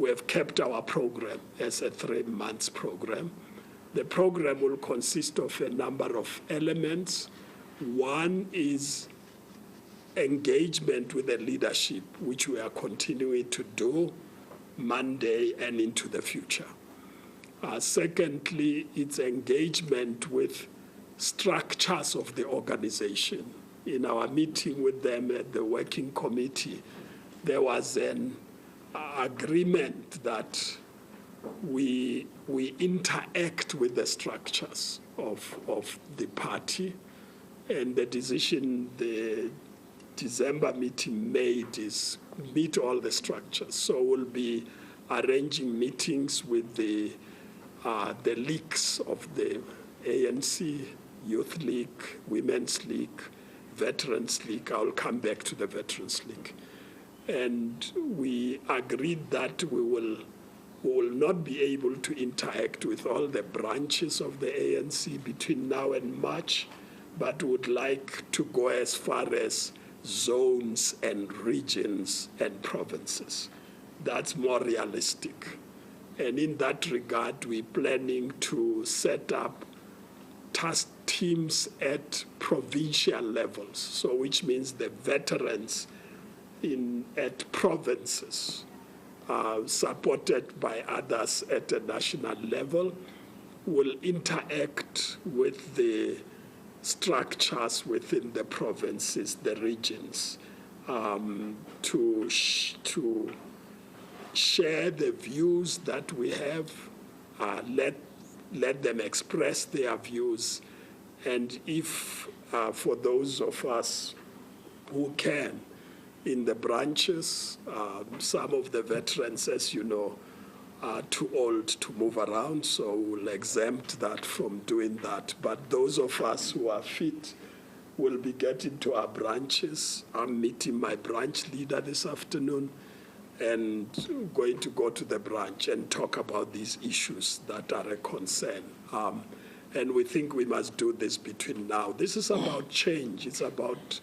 we have kept our program as a 3-month program. The program will consist of a number of elements. One is engagement with the leadership, which we are continuing to do Monday and into the future. Secondly, it's engagement with structures of the organization. In our meeting with them at the working committee, there was an agreement that we interact with the structures of the party, and the decision the December meeting made is meet all the structures. So we'll be arranging meetings with the leagues of the ANC, Youth League, Women's League, Veterans League. I'll come back to the Veterans League. And we agreed that we will not be able to interact with all the branches of the ANC between now and March, but would like to go as far as zones and regions and provinces. That's more realistic. And in that regard, we're planning to set up task teams at provincial levels, so which means the veterans at provinces, supported by others at a national level, will interact with the structures within the provinces, the regions, to share the views that we have, let them express their views, and if for those of us who can, in the branches, some of the veterans, as you know, are too old to move around, so we'll exempt that from doing that. But those of us who are fit will be getting to our branches. I'm meeting my branch leader this afternoon and going to go to the branch and talk about these issues that are a concern. And we think we must do this between now. This is about change. It's about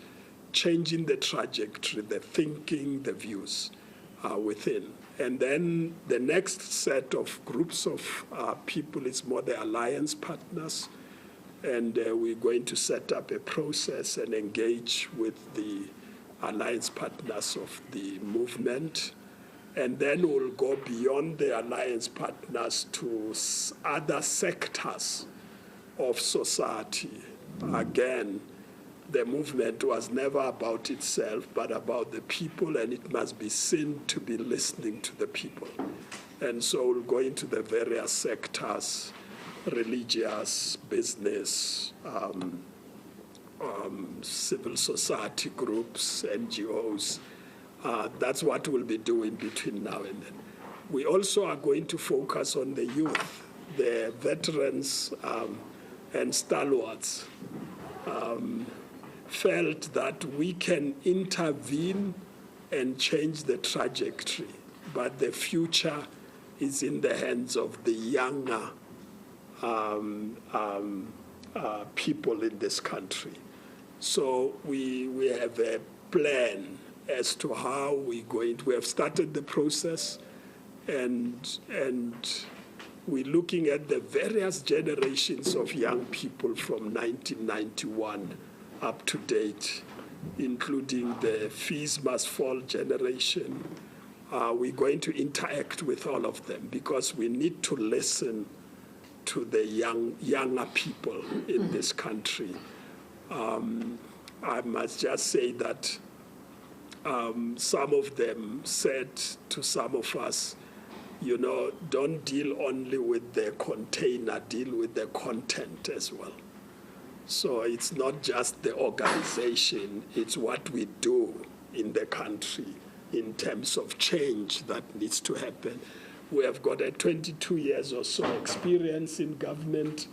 changing the trajectory, the thinking, the views within. And then the next set of groups of people is more the alliance partners. And we're going to set up a process and engage with the alliance partners of the movement. And then we'll go beyond the alliance partners to other sectors of society. Again, the movement was never about itself, but about the people, and it must be seen to be listening to the people. And so we'll go into the various sectors, religious, business, civil society groups, NGOs. That's what we'll be doing between now and then. We also are going to focus on the youth, the veterans and stalwarts. Felt that we can intervene and change the trajectory, but the future is in the hands of the younger people in this country. So we have a plan as to how we're going to. We have started the process, and we're looking at the various generations of young people from 1991 up to date, including the fees must fall generation. We're going to interact with all of them because we need to listen to the younger people in this country. I must just say that some of them said to some of us, you know, don't deal only with the container, deal with the content as well. So it's not just the organization, it's what we do in the country in terms of change that needs to happen. We have got a 22 years or so experience in government.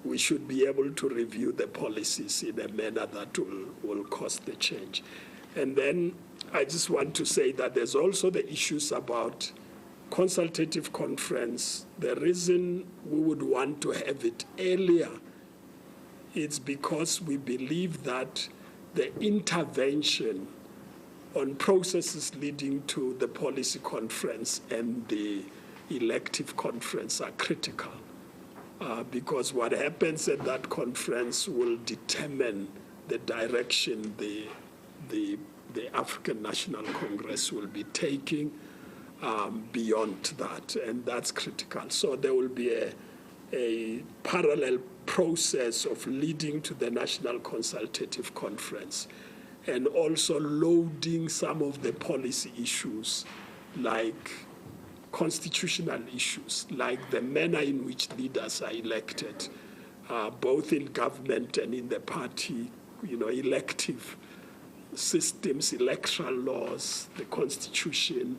We should be able to review the policies in a manner that will cause the change. And then I just want to say that there's also the issues about consultative conference. The reason we would want to have it earlier, it's because we believe that the intervention on processes leading to the policy conference and the elective conference are critical, because what happens at that conference will determine the direction the African National Congress will be taking beyond that, and that's critical. So there will be a parallel process of leading to the National Consultative Conference, and also loading some of the policy issues like constitutional issues, like the manner in which leaders are elected, both in government and in the party, elective systems, electoral laws, the constitution.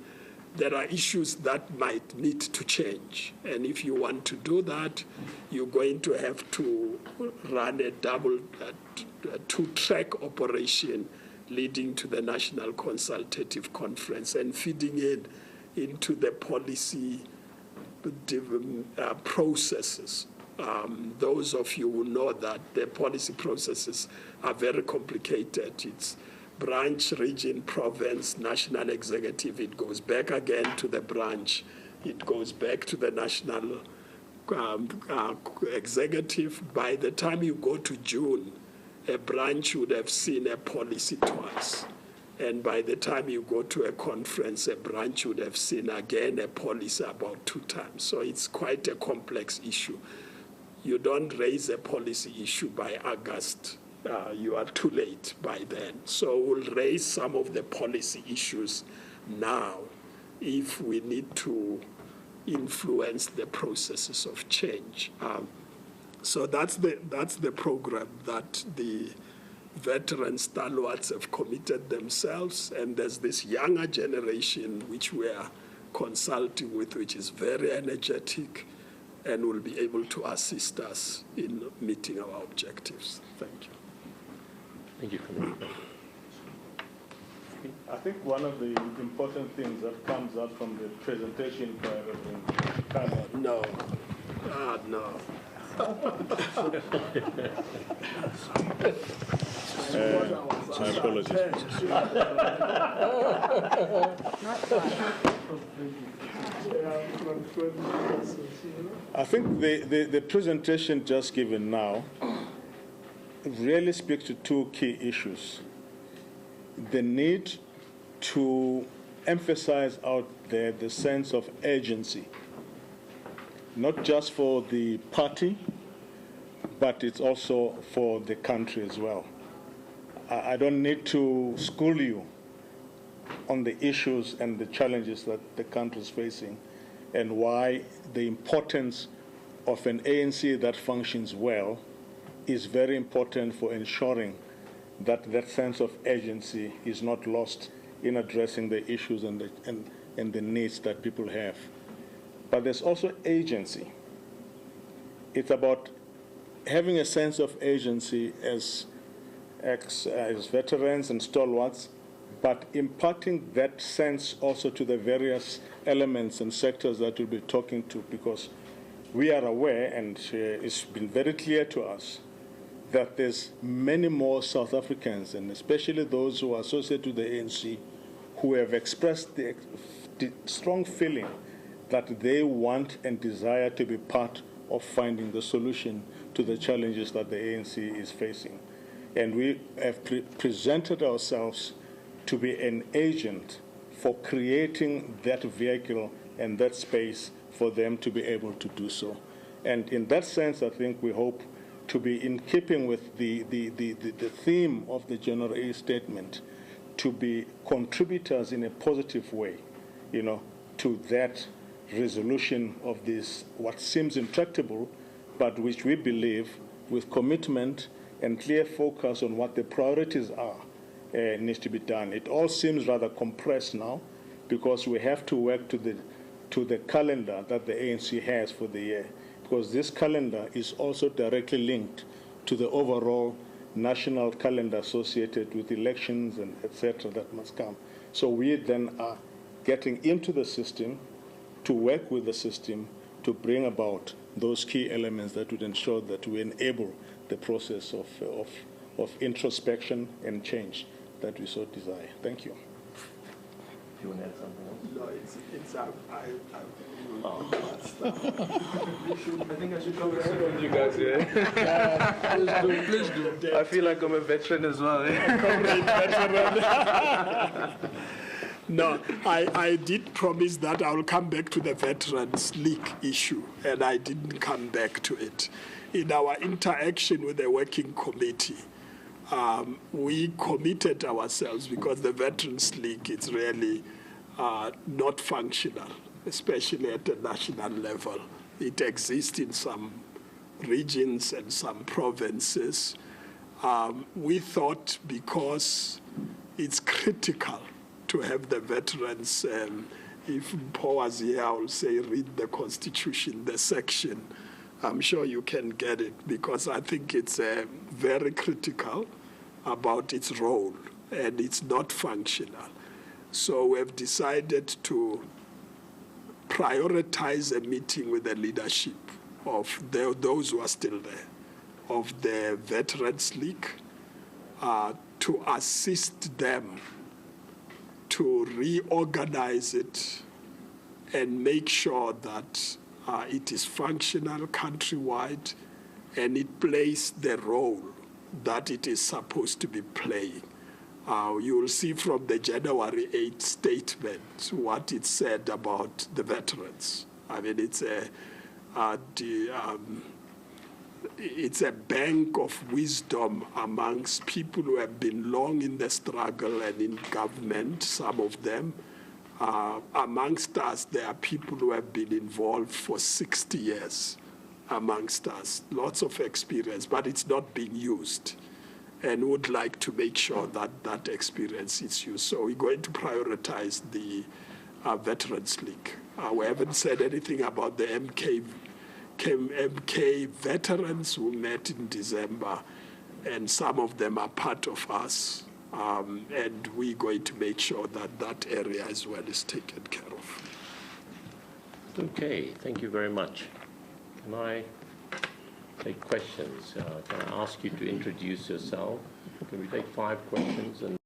There are issues that might need to change. And if you want to do that, you're going to have to run a two-track operation leading to the National Consultative Conference and feeding into the policy processes. Those of you who know that the policy processes are very complicated. It's branch, region, province, national executive. It goes back again to the branch. It goes back to the national executive. By the time you go to June, a branch would have seen a policy twice. And by the time you go to a conference, a branch would have seen again a policy about 2 times. So it's quite a complex issue. You don't raise a policy issue by August. You are too late by then. So we'll raise some of the policy issues now if we need to influence the processes of change. So that's the program that the veteran stalwarts have committed themselves, and there's this younger generation which we are consulting with, which is very energetic and will be able to assist us in meeting our objectives. Thank you. Thank you, Commissioner. I think one of the important things that comes out from the presentation by Reverend Kama. No. No. My apologies. I think the presentation just given now really speaks to 2 key issues. The need to emphasize out there the sense of urgency, not just for the party, but it's also for the country as well. I don't need to school you on the issues and the challenges that the country is facing and why the importance of an ANC that functions well is very important for ensuring that that sense of urgency is not lost in addressing the issues and the needs that people have. But there's also agency. It's about having a sense of agency as veterans and stalwarts, but imparting that sense also to the various elements and sectors that we'll be talking to, because we are aware, and it's been very clear to us, that there's many more South Africans, and especially those who are associated with the ANC, who have expressed the strong feeling that they want and desire to be part of finding the solution to the challenges that the ANC is facing. And we have presented ourselves to be an agent for creating that vehicle and that space for them to be able to do so. And in that sense, I think we hope to be in keeping with the theme of the General A statement, to be contributors in a positive way, to that resolution of this, what seems intractable, but which we believe, with commitment and clear focus on what the priorities are, needs to be done. It all seems rather compressed now, because we have to work to the calendar that the ANC has for the year, because this calendar is also directly linked to the overall national calendar associated with elections and etc. that must come. So we then are getting into the system to work with the system to bring about those key elements that would ensure that we enable the process of introspection and change that we so desire. Thank you. you want to add something else? No, it's I think I should come and sit with you guys here. Please do. I feel like I'm a veteran as well. No, I did promise that I will come back to the Veterans League issue, and I didn't come back to it. In our interaction with the working committee, we committed ourselves, because the Veterans League is really not functional, especially at the national level. It exists in some regions and some provinces. We thought, because it's critical to have the veterans, if Paul was here, I will say read the Constitution, the section. I'm sure you can get it, because I think it's very critical about its role, and it's not functional. So we've decided to prioritize a meeting with the leadership of those who are still there, of the Veterans League, to assist them to reorganize it and make sure that it is functional countrywide and it plays the role that it is supposed to be playing. You will see from the January 8th statement what it said about the veterans. I mean, it's a bank of wisdom amongst people who have been long in the struggle and in government, some of them. Amongst us, there are people who have been involved for 60 years amongst us, lots of experience, but it's not being used. And would like to make sure that that experience is used. So we're going to prioritize the Veterans League. We haven't said anything about the MK veterans who met in December, and some of them are part of us. And we're going to make sure that that area as well is taken care of. Okay, thank you very much. Can I take questions? Can I ask you to introduce yourself? Can we take 5 questions, and